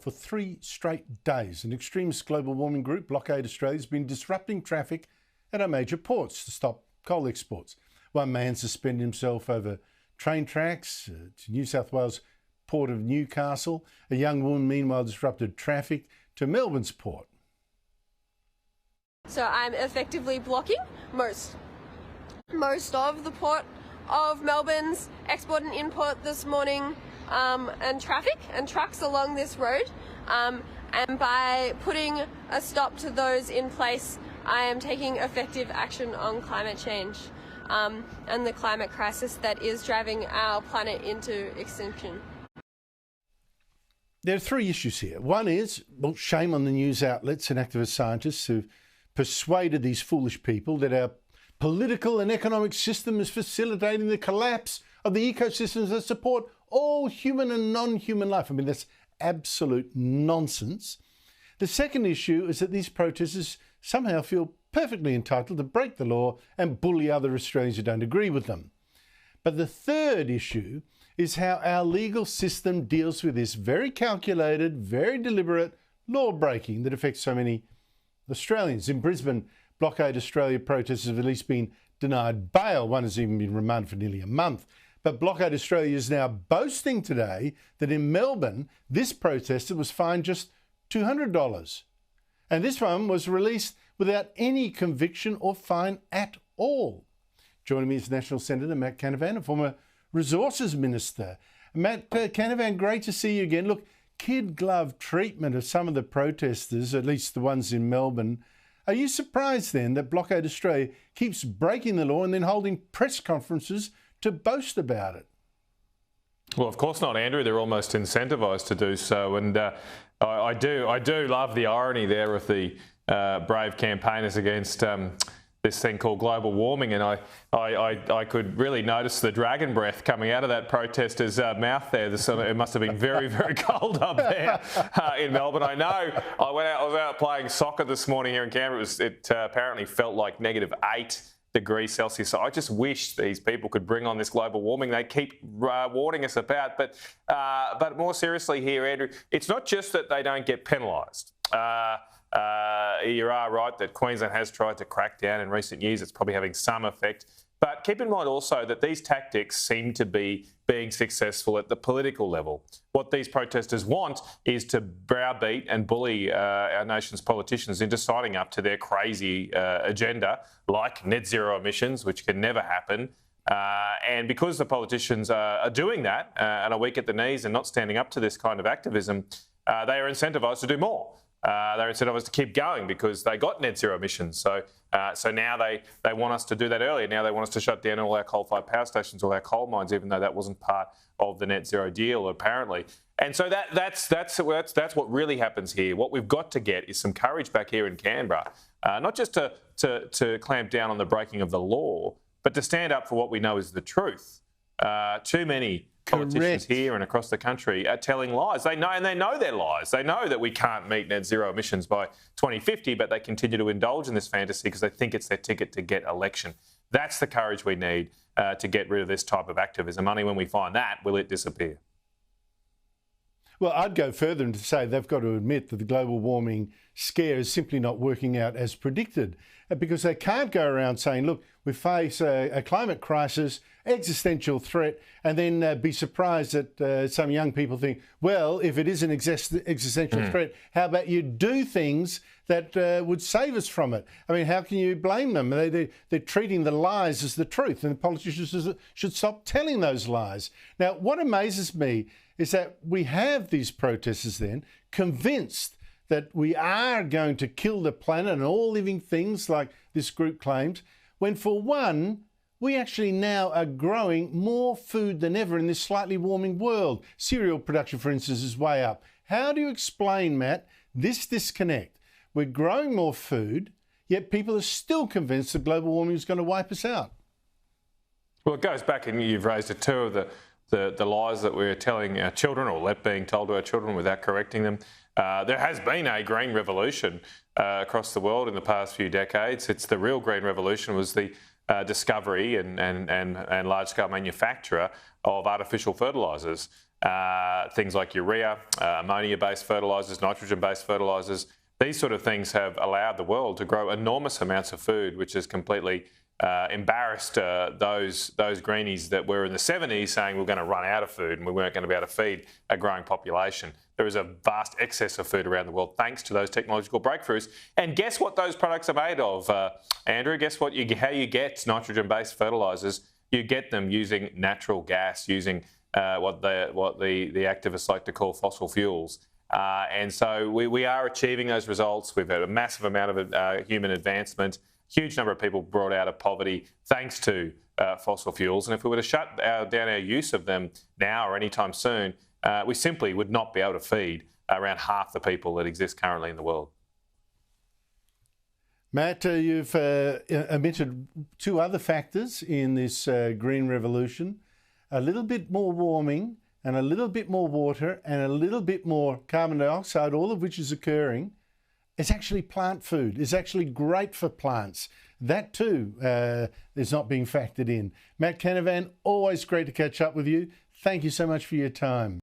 for 3 straight days. An extremist global warming group, Blockade Australia, has been disrupting traffic at our major ports to stop coal exports. One man suspended himself over train tracks to New South Wales port of Newcastle. A young woman, meanwhile, disrupted traffic to Melbourne's port. So I'm effectively blocking most of the port of Melbourne's export and import this morning, and traffic and trucks along this road. And by putting a stop to those in place, I am taking effective action on climate change and the climate crisis that is driving our planet into extinction. There are 3 issues here. One is, well, shame on the news outlets and activist scientists who've persuaded these foolish people that our political and economic system is facilitating the collapse of the ecosystems that support all human and non-human life. I mean, that's absolute nonsense. The second issue is that these protesters somehow feel perfectly entitled to break the law and bully other Australians who don't agree with them. But the third issue is how our legal system deals with this very calculated, very deliberate law breaking that affects so many Australians. In Brisbane, Blockade Australia protesters have at least been denied bail. One has even been remanded for nearly a month. But Blockade Australia is now boasting today that in Melbourne, this protester was fined just $200. And this one was released without any conviction or fine at all. Joining me is National Senator Matt Canavan, a former Resources Minister. Matt Canavan, great to see you again. Look, kid glove treatment of some of the protesters, at least the ones in Melbourne. Are you surprised then that Blockade Australia keeps breaking the law and then holding press conferences to boast about it? Well, of course not, Andrew. They're almost incentivised to do so. And I do love the irony there of the brave campaigners against this thing called global warming. And I could really notice the dragon breath coming out of that protester's mouth there. It must have been very, very cold up there in Melbourne. I know. I was out playing soccer this morning here in Canberra. It apparently felt like -8 degrees Celsius. So I just wish these people could bring on this global warming they keep warning us about. But more seriously here, Andrew, it's not just that they don't get penalised. You are right that Queensland has tried to crack down in recent years. It's probably having some effect. But keep in mind also that these tactics seem to be being successful at the political level. What these protesters want is to browbeat and bully our nation's politicians into signing up to their crazy agenda, like net zero emissions, which can never happen. And because the politicians are doing that and are weak at the knees and not standing up to this kind of activism, they are incentivised to do more. They're incentivised to keep going because they got net zero emissions. So now they want us to do that earlier. Now they want us to shut down all our coal-fired power stations, all our coal mines, even though that wasn't part of the net zero deal, apparently. And so that's what really happens here. What we've got to get is some courage back here in Canberra, not just to clamp down on the breaking of the law, but to stand up for what we know is the truth. Too many politicians here and across the country are telling lies. They know their lies. They know that we can't meet net zero emissions by 2050, but they continue to indulge in this fantasy because they think it's their ticket to get election. That's the courage we need to get rid of this type of activism. Only when we find that will it disappear. Well, I'd go further and to say they've got to admit that the global warming scare is simply not working out as predicted, because they can't go around saying, look, we face a climate crisis, existential threat, and then be surprised that some young people think, well, if it is an existential threat, how about you do things that would save us from it? I mean, how can you blame them? They're treating the lies as the truth, and the politicians should stop telling those lies. Now, what amazes me is that we have these protesters then convinced that we are going to kill the planet and all living things like this group claims, when for one, we actually now are growing more food than ever in this slightly warming world. Cereal production, for instance, is way up. How do you explain, Matt, this disconnect? We're growing more food, yet people are still convinced that global warming is going to wipe us out. Well, it goes back, and you've raised it too, of the lies that we're telling our children, or being told to our children without correcting them. There has been a green revolution across the world in the past few decades. It's the real green revolution was the discovery and large-scale manufacture of artificial fertilisers. things like urea, ammonia-based fertilisers, nitrogen-based fertilisers. These sort of things have allowed the world to grow enormous amounts of food, which has completely embarrassed those greenies that were in the 70s saying we're going to run out of food and we weren't going to be able to feed a growing population. There is a vast excess of food around the world thanks to those technological breakthroughs. And guess what those products are made of, Andrew? Guess what? How you get nitrogen-based fertilisers? You get them using natural gas, using what the activists like to call fossil fuels. And so we are achieving those results. We've had a massive amount of human advancement, huge number of people brought out of poverty thanks to fossil fuels. And if we were to shut down our use of them now or anytime soon, we simply would not be able to feed around half the people that exist currently in the world. Matt, you've omitted two other factors in this green revolution: a little bit more warming and a little bit more water and a little bit more carbon dioxide, all of which is occurring. It's actually plant food. It's actually great for plants. That too is not being factored in. Matt Canavan, always great to catch up with you. Thank you so much for your time.